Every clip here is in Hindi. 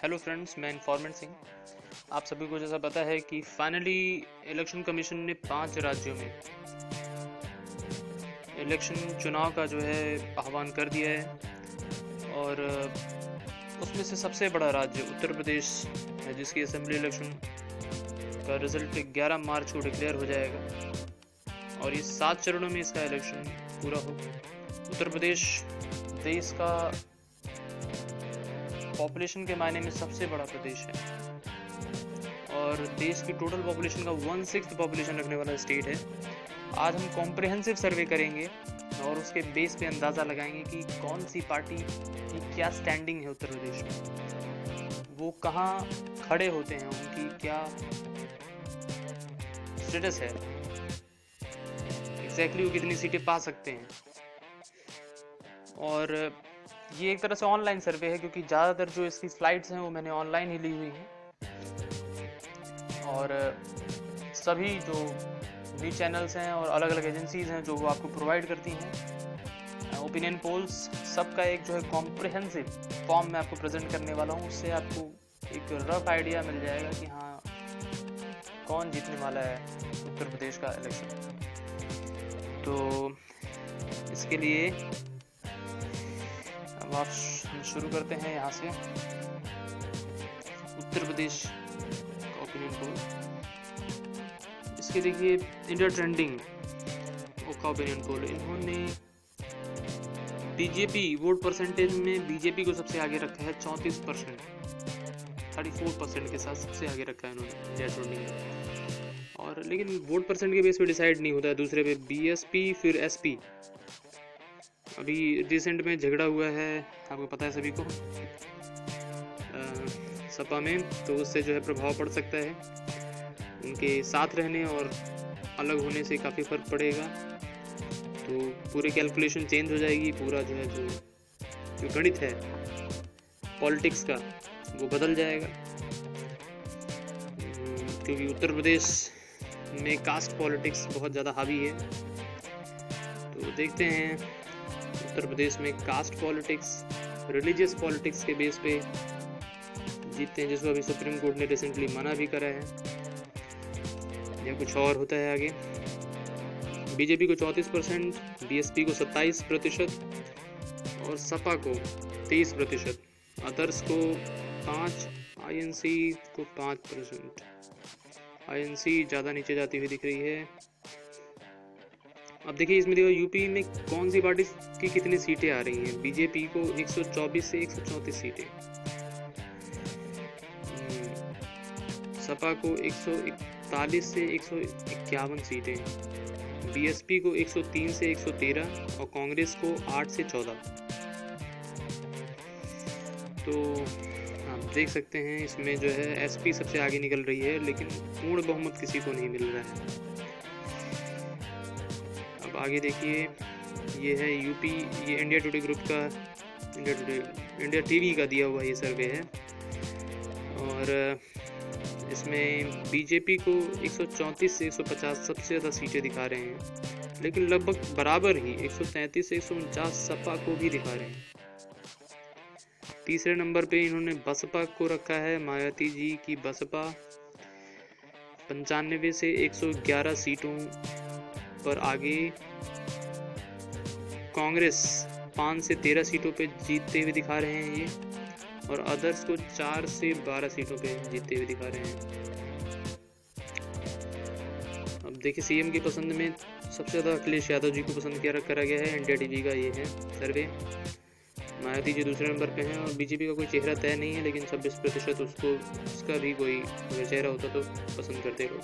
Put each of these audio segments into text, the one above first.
हेलो फ्रेंड्स, मैं इन्फॉर्मेंट सिंह। आप सभी को जैसा पता है कि फाइनली इलेक्शन कमीशन ने 5 राज्यों में इलेक्शन चुनाव का जो है आह्वान कर दिया है और उसमें से सबसे बड़ा राज्य उत्तर प्रदेश है, जिसकी असेंबली इलेक्शन का रिजल्ट 11 मार्च को डिक्लेयर हो जाएगा और ये 7 चरणों में इसका इलेक्शन पूरा हो। उत्तर प्रदेश देश का पॉपुलेशन के मायने में सबसे बड़ा प्रदेश है और देश की टोटल पॉपुलेशन का 1/6 पॉपुलेशन रखने वाला स्टेट है। आज हम कॉम्प्रिहेंसिव सर्वे करेंगे और उसके बेस पे अंदाज़ा लगाएंगे कि कौन सी पार्टी की क्या स्टैंडिंग है उत्तर प्रदेश में, वो कहाँ खड़े होते हैं, उनकी क्या स्टेटस है, एग्जैक्टली वो कितनी सीटें पा सकते हैं। और ये एक तरह से ऑनलाइन सर्वे है क्योंकि ज़्यादातर जो इसकी स्लाइड्स हैं वो मैंने ऑनलाइन ही ली हुई हैं और सभी जो न्यूज चैनल्स हैं और अलग अलग एजेंसीज़ हैं जो वो आपको प्रोवाइड करती हैं ओपिनियन पोल्स, सबका एक जो है कॉम्प्रिहेंसिव फॉर्म मैं आपको प्रेजेंट करने वाला हूँ। उससे आपको एक रफ आइडिया मिल जाएगा कि हाँ कौन जीतने वाला है उत्तर प्रदेश का इलेक्शन। तो इसके लिए अब हम शुरू करते हैं यहाँ से। उत्तर प्रदेश का ओपिनियन पोल, इसके देखिए इंडिया ट्रेंडिंग का ओपिनियन पोल, इन्होंने बीजेपी वोट परसेंटेज में बीजेपी को सबसे आगे रखा है 34%, 34% के साथ सबसे आगे रखा है इन्होंने इंडिया ट्रेंडिंग में। और लेकिन वोट परसेंट के बेस पे डिसाइड नहीं होता है, दूसरे पे बीएसपी फिर एसपी। अभी रिसेंट में झगड़ा हुआ है, आपको पता है सभी को, सपा में, तो उससे जो है प्रभाव पड़ सकता है। उनके साथ रहने और अलग होने से काफ़ी फर्क पड़ेगा, तो पूरे कैलकुलेशन चेंज हो जाएगी, पूरा जो है जो गणित है पॉलिटिक्स का वो बदल जाएगा। क्योंकि उत्तर प्रदेश में कास्ट पॉलिटिक्स बहुत ज़्यादा हावी है। तो देखते हैं उत्तर प्रदेश में कास्ट पॉलिटिक्स, रिलीजियस पॉलिटिक्स के बेस पे जीतते हैं, जिसको अभी सुप्रीम कोर्ट ने रिसेंटली मना भी करा है, या कुछ और होता है आगे। बीजेपी को 34%, बीएसपी को 27% और सपा को 23%, अदर्स को 5%, आईएनसी को 5%। आईएनसी ज़्यादा नीचे जाती हुई दिख रही है। अब देखिए इसमें देखो यूपी में कौन सी पार्टी की कितनी सीटें आ रही हैं। बीजेपी को 124 से 134 सीटें, सपा को 141 से 151 सीटें, बीएसपी को 103 से 113 और कांग्रेस को 8 से 14। तो आप देख सकते हैं इसमें जो है एसपी सबसे आगे निकल रही है, लेकिन पूर्ण बहुमत किसी को नहीं मिल रहा है। अब आगे देखिए, ये है यूपी, ये इंडिया टुडे ग्रुप का, इंडिया टीवी का दिया हुआ ये सर्वे है और इसमें बीजेपी को 134 से 150 सबसे ज़्यादा सीटें दिखा रहे हैं, लेकिन लगभग बराबर ही 133 से 149 सपा को भी दिखा रहे हैं। तीसरे नंबर पे इन्होंने बसपा को रखा है, मायावती जी की बसपा 95 से 111 सीटों पर आगे। कांग्रेस 5 से 13 सीटों पे जीतते हुए दिखा रहे हैं ये, और अदर्स को 4 से 12 सीटों पे जीतते हुए दिखा रहे हैं। अब देखिए सीएम की पसंद में सबसे ज़्यादा अखिलेश यादव जी को पसंद करा गया है, इंडिया टीवी का ये है सर्वे। मायावती जी दूसरे नंबर पे हैं और बीजेपी का कोई चेहरा तय नहीं है, लेकिन 26% उसका भी कोई अगर चेहरा होता तो पसंद करते लोग,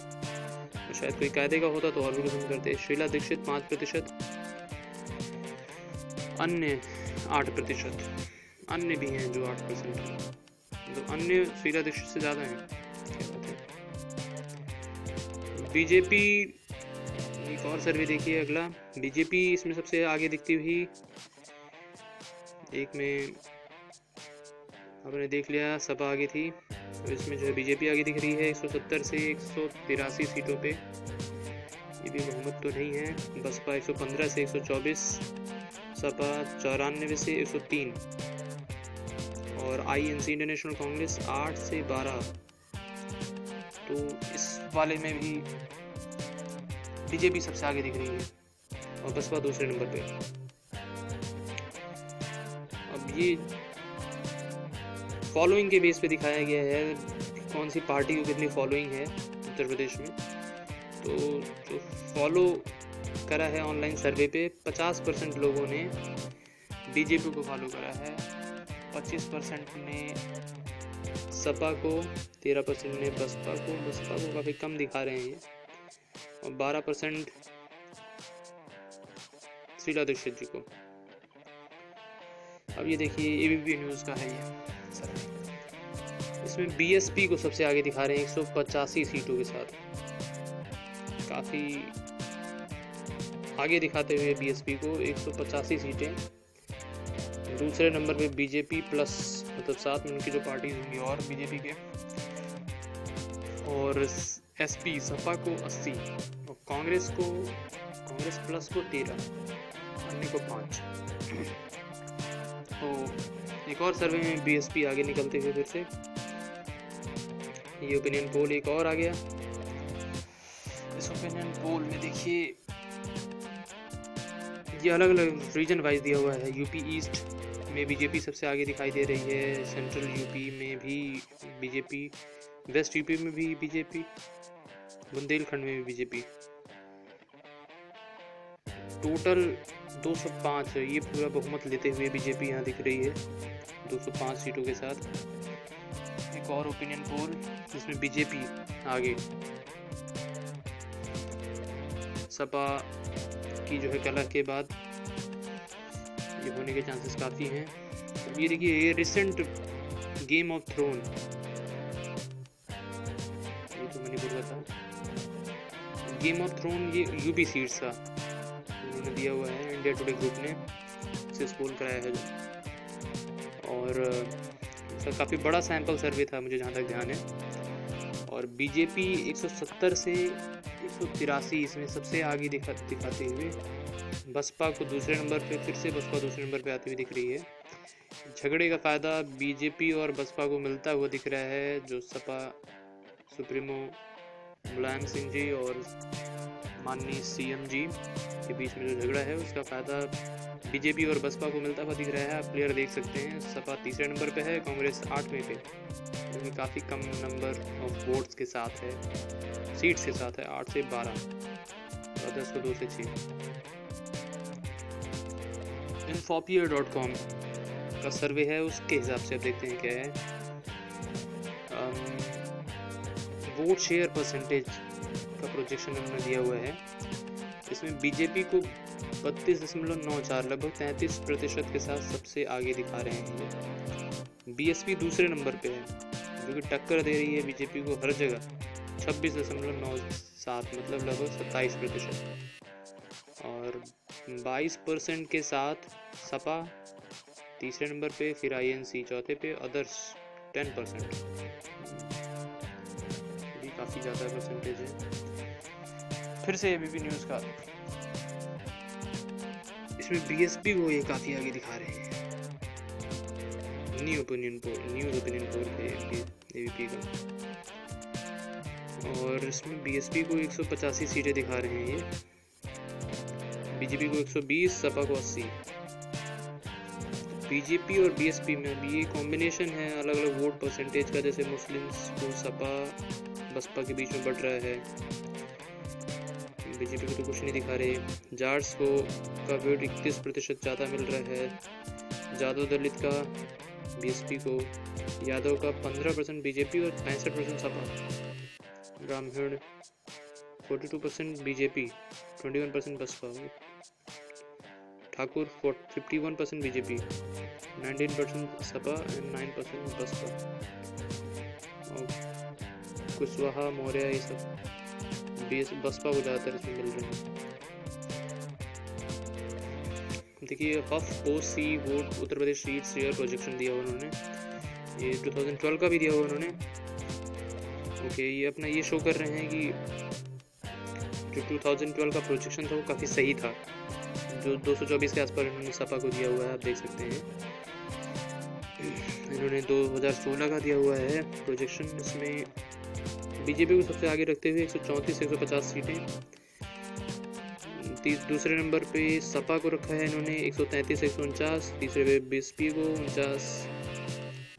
और शायद कोई कायदे का होता तो और भी पसंद करते। शीला दीक्षित 5%, अन्य 8%, अन्य भी हैं जो 8% हैं, तो अन्य शीला दीक्षित से ज़्यादा हैं। क्या बात है। बीजेपी, एक और सर्वे देखिए अगला, बीजेपी इसमें सबसे आगे दिखती हुई, एक में आपने देख लिया सपा आगे थी, तो इसमें जो है बीजेपी आगे दिख रही है 170 से 183 सीटों पे, ये भी बहुमत तो नहीं है। बसपा 115 से 124, सपा 94 से 103 और INC इंटरनेशनल कांग्रेस 8 से 12। तो इस वाले में भी बीजेपी सबसे आगे दिख रही है और बसपा दूसरे नंबर पे। अब ये फॉलोइंग के बेस पे दिखाया गया है कौन सी पार्टी को कितनी फॉलोइंग है उत्तर प्रदेश में। तो जो फॉलो करा है ऑनलाइन सर्वे पे 50% लोगों ने बीजेपी को फॉलो करा है, 25% ने सपा को, 13% ने बसपा को काफ़ी कम दिखा रहे हैं ये, और 12% शीला दीक्षित जी को। अब ये देखिए ABP न्यूज़ का है ये सर्वे। इसमें BSP को सबसे आगे दिखा रहे हैं 185 सीटों के साथ, काफ़ी आगे दिखाते हुए BSP को 185 सीटें। दूसरे नंबर पे BJP प्लस, मतलब साथ में उनकी जो पार्टीज होंगी और BJP के, और SP सपा को 80 और कांग्रेस प्लस को 13, अन्य को 5। तो एक और सर्वे में BSP आगे निकलते हुए फिर से। ये ओपिनियन पोल एक और आ गया। इस ओपिनियन पोल में देखिए ये अलग अलग रीजन वाइज दिया हुआ है। यूपी ईस्ट में बीजेपी सबसे आगे दिखाई दे रही है, सेंट्रल यूपी में भी बीजेपी, वेस्ट यूपी में भी बीजेपी, बुंदेलखंड में भी बीजेपी। टोटल 205 ये पूरा बहुमत लेते हुए बीजेपी यहाँ दिख रही है 205 सीटों के साथ। एक और ओपिनियन पोल जिसमें बीजेपी आगे, सपा की जो है कलह के बाद ये होने के चांसेस काफ़ी हैं। अब ये देखिए ये रिसेंट गेम ऑफ थ्रोन, ये तो मैंने बोला था, गेम ऑफ थ्रोन ये यूपी सीट्स का उन्होंने दिया हुआ है, इंडिया टुडे ग्रुप ने इसे पोल कराया है जो, और इसका काफ़ी बड़ा सैंपल सर्वे था मुझे जहाँ तक ध्यान है। और बीजेपी 170 से 183 इसमें सबसे आगे दिखाते हुए, बसपा को दूसरे नंबर पे, फिर से बसपा दूसरे नंबर पे आती हुई दिख रही है। झगड़े का फायदा बीजेपी और बसपा को मिलता हुआ दिख रहा है, जो सपा सुप्रीमो मुलायम सिंह जी और माननीय CM जी के बीच में जो झगड़ा है उसका फायदा बीजेपी और बसपा को मिलता हुआ दिख रहा है। आप क्लियर देख सकते हैं, सपा तीसरे नंबर पे है, कांग्रेस 8वें पे, क्योंकि काफ़ी कम नंबर ऑफ वोट्स के साथ है, सीट्स के साथ है, 8 से 12 और 10 को 2 से 6। Infopeer.com का सर्वे है, उसके हिसाब से अब देखते हैं क्या है। वोट शेयर परसेंटेज का प्रोजेक्शन उन्होंने दिया हुआ है। इसमें बीजेपी को 32.94 लगभग 33% के साथ सबसे आगे दिखा रहे हैं। BSP दूसरे नंबर पे है, जो कि टक्कर दे रही है बीजेपी को हर जगह, 26.97 मतलब लगभग 27%। और 22% के साथ सपा तीसरे नंबर पे, फिर INC चौथे पे, अदर्स 10%, भी काफ़ी ज़्यादा परसेंटेज है। फिर से ABP न्यूज़ का, इसमें BSP को ये काफ़ी आगे दिखा रहे हैं। न्यूज़ ओपिनियन पोल है ABP का, और इसमें BSP को 185 सीटें दिखा रहे हैं ये, बीजेपी को 120, सपा को 80। बीजेपी और BSP में अभी ये कॉम्बिनेशन है अलग अलग वोट परसेंटेज का, जैसे मुस्लिम्स को सपा बसपा के बीच में बढ़ रहा है, बीजेपी को तो कुछ नहीं दिखा रहे। जाट्स को का वोट 31% ज़्यादा मिल रहा है, जादव दलित का BSP को, यादव का 15% बीजेपी और 65% Sapa, Brahmin 42% BJP, 21% Basapa, Thakur 51% BJP, 19% Sapa and 9% Basapa, और कुशवाहा, मौर्य ये सब बसपा को ज़्यादातर इसमें मिल रहे हैं। देखिए हफ पोस्ट सी vote Uttar Pradesh seat share projection दिया हुआ उन्होंने, ये 2012 का भी दिया हुआ उन्होंने। ओके, ये अपना ये शो कर रहे हैं कि जो 2012 का प्रोजेक्शन था वो काफ़ी सही था, जो 224 के आसपास उन्होंने सपा को दिया हुआ है, आप देख सकते हैं। इन्होंने 2016 का दिया हुआ है प्रोजेक्शन। इसमें बीजेपी को सबसे आगे रखते हुए 134 से 150 सीटें। दूसरे नंबर पे सपा को रखा है इन्होंने 133 से 149। तीसरे पे बीएसपी को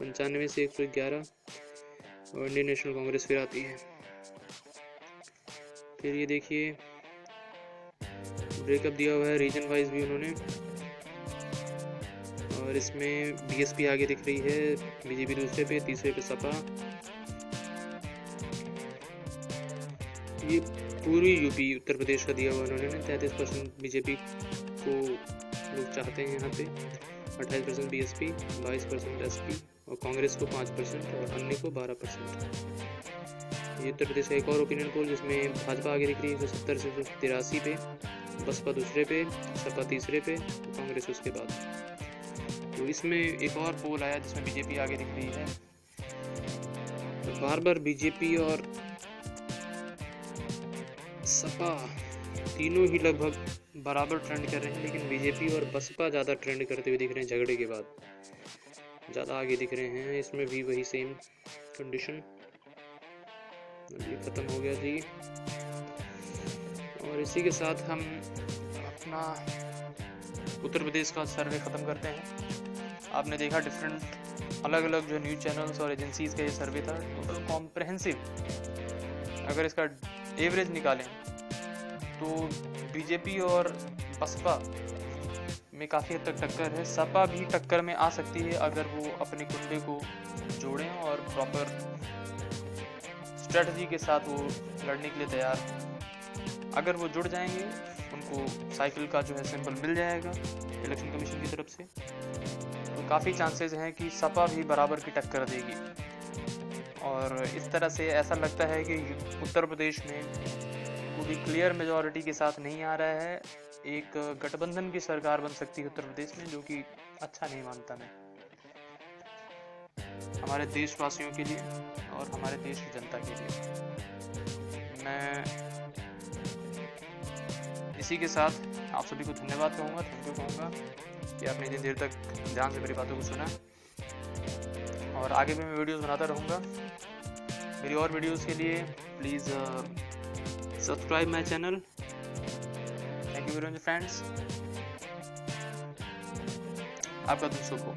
95 से 111 और इंडियन नेशनल कांग्रेस फिर आती है। फिर ये देखिए ब्रेकअप दिया हुआ है रीजन वाइज भी उन्होंने, और इसमें बीएसपी आगे दिख रही है, बीजेपी दूसरे पे, तीसरे पे सपा। ये पूरी यूपी उत्तर प्रदेश का दिया हुआ उन्होंने 33% बीजेपी को लोग चाहते हैं यहाँ पे, 28% बीएसपी, 22% एसपी और कांग्रेस को 5% और अन्य को 12%। ये उत्तर प्रदेश का एक और ओपिनियन पोल जिसमें भाजपा आगे दिख रही है 170 से 183 पे, बसपा दूसरे पे, सपा तीसरे पे, कांग्रेस उसके बाद। तो इसमें एक और पोल आया जिसमें बीजेपी आगे दिख रही है। तो बार बार बीजेपी और सपा तीनों ही लगभग बराबर ट्रेंड कर रहे हैं, लेकिन बीजेपी और बसपा ज़्यादा ट्रेंड करते हुए दिख रहे हैं, झगड़े के बाद ज़्यादा आगे दिख रहे हैं। इसमें भी वही सेम कंडीशन। ये ख़त्म हो गया जी, और इसी के साथ हम अपना उत्तर प्रदेश का सर्वे ख़त्म करते हैं। आपने देखा डिफरेंट अलग अलग जो न्यूज़ चैनल्स और एजेंसीज़ का ये सर्वे था, टोटल कॉम्प्रहेंसिव। अगर इसका एवरेज निकालें तो बीजेपी और बसपा में काफ़ी हद तक टक्कर है। सपा भी टक्कर में आ सकती है अगर वो अपने कुंबे को जोड़ें और प्रॉपर स्ट्रेटजी के साथ वो लड़ने के लिए तैयार हो। अगर वो जुड़ जाएंगे, उनको साइकिल का जो है सिंबल मिल जाएगा इलेक्शन कमीशन की तरफ से, तो काफ़ी चांसेस हैं कि सपा भी बराबर की टक्कर देगी। और इस तरह से ऐसा लगता है कि उत्तर प्रदेश में कोई क्लियर मेजॉरिटी के साथ नहीं आ रहा है। एक गठबंधन की सरकार बन सकती है उत्तर प्रदेश में, जो कि अच्छा नहीं मानता मैं हमारे देशवासियों के लिए और हमारे देश की जनता के लिए। मैं इसी के साथ आप सभी को धन्यवाद कहूँगा, थैंक यू कहूँगा कि आपने इतनी देर तक ध्यान से मेरी बातों को सुना, और आगे भी मैं वीडियोस बनाता रहूँगा। मेरी और वीडियोस के लिए please subscribe my channel. Thank you very much friends, आपका दिन शुभ हो।